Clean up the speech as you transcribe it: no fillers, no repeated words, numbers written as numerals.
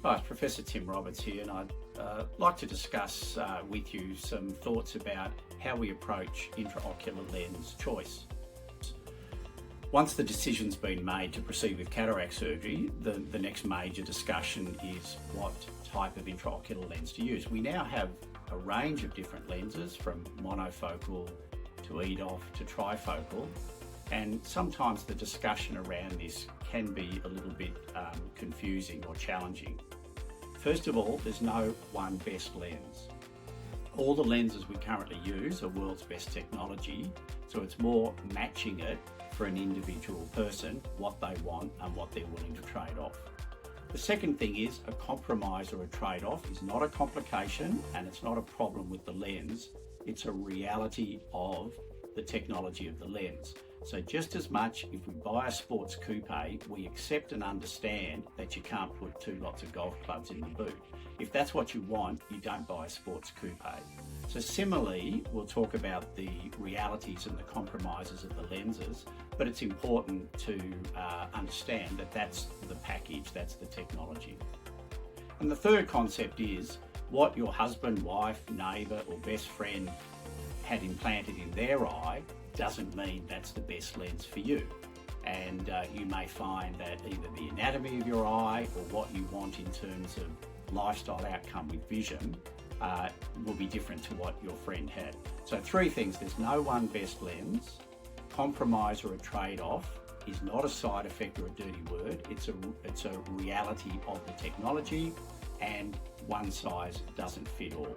Hi, it's Professor Tim Roberts here, and I'd like to discuss with you some thoughts about how we approach intraocular lens choice. Once the decision's been made to proceed with cataract surgery, the next major discussion is what type of intraocular lens to use. We now have a range of different lenses, from monofocal to EDOF to trifocal, and sometimes the discussion around this can be a little bit confusing or challenging. First of all, there's no one best lens. All the lenses we currently use are world's best technology, so it's more matching it for an individual person, what they want and what they're willing to trade off. The second thing is, a compromise or a trade-off is not a complication and it's not a problem with the lens, it's a reality of the technology of the lens. So just as much if we buy a sports coupe, we accept and understand that you can't put two lots of golf clubs in the boot. If that's what you want, you don't buy a sports coupe. So similarly, we'll talk about the realities and the compromises of the lenses, but it's important to understand that that's the package, that's the technology. And the third concept is what your husband, wife, neighbour or best friend had implanted in their eye doesn't mean that's the best lens for you. And you may find that either the anatomy of your eye or what you want in terms of lifestyle outcome with vision will be different to what your friend had. So three things: there's no one best lens, compromise or a trade-off is not a side effect or a dirty word, it's a reality of the technology, and one size doesn't fit all.